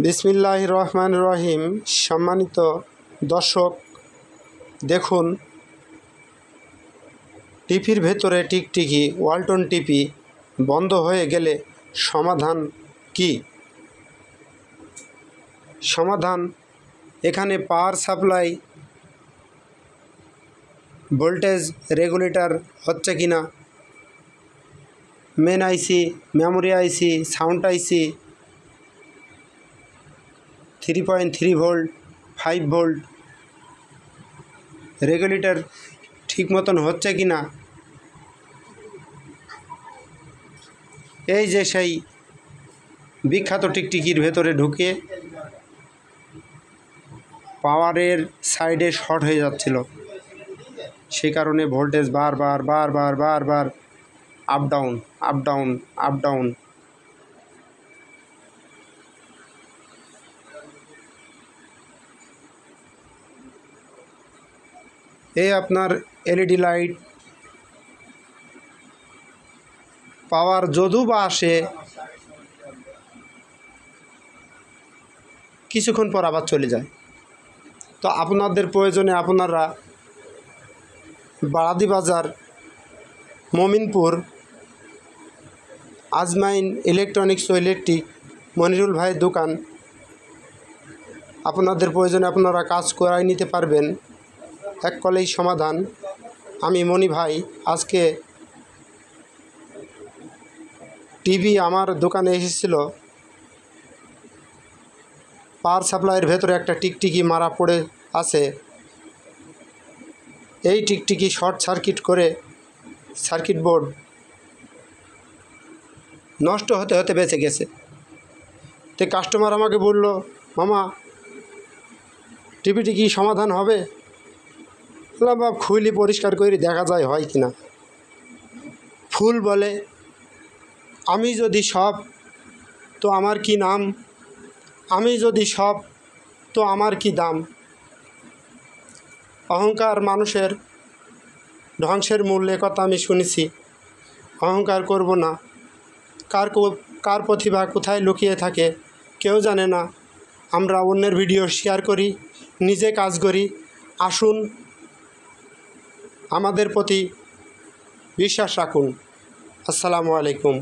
বিসমিল্লাহির রহমানির রহিম। সম্মানিত দর্শক, দেখুন টিপির ভেতরে টিকটিকি ওয়ালটন টিপি বন্ধ হয়ে গেলে সমাধান কি? সমাধান এখানে পাওয়ার সাপ্লাই ভোল্টেজ রেগুলেটর হচ্ছে কি না, মেন আইসি, মেমোরি আইসি, সাউন্ড আইসি, 3.3 ভোল্ট, 5 ভোল্ট রেগুলেটর ঠিক মতন হচ্ছে কি না, এই যে সেই বিখ্যাত টিকটিকির ভেতরে ঢুকে পাওয়ারের সাইডে শর্ট হয়ে যাচ্ছিল, সেই কারণে ভোল্টেজ বারবার up down up down up down. এই আপনার এলইডি লাইট পাওয়ার যদু বা আসে, কিছুক্ষণ পর আবার চলে যায়। তো আপনাদের প্রয়োজনে আপনারা বারাদি বাজার, মমিনপুর, আজমাইন ইলেকট্রনিক্স ও ইলেকট্রিক মনিরুল ভাইয়ের দোকান, আপনাদের প্রয়োজনে আপনারা কাজ করাই নিতে পারবেন, এক কলেই সমাধান। আমি মনি ভাই, আজকে টিভি আমার দোকানে এসেছিল, পাওয়ার সাপ্লাইয়ের ভেতরে একটা টিকটিকি মারা পড়ে আছে। এই টিকটিকি শর্ট সার্কিট করে সার্কিট বোর্ড নষ্ট হতে হতে বেঁচে গেছে। তো কাস্টমার আমাকে বলল, মামা টিভিটি কি সমাধান হবে? বললাম, বাবা খুলি পরিষ্কার করে দেখা যায় হয় কি না। ফুল বলে, আমি যদি সব তো আমার কি নাম, আমি যদি সব তো আমার কি দাম। অহংকার মানুষের ধ্বংসের মূল্য, কথা আমি শুনেছি। অহংকার করব না। কার প্রতিভা কোথায় লুকিয়ে থাকে কেউ জানে না। আমরা অন্যের ভিডিও শেয়ার করি, নিজে কাজ করি। আসুন, আমাদের প্রতি বিশ্বাস রাখুন। আসসালামু আলাইকুম।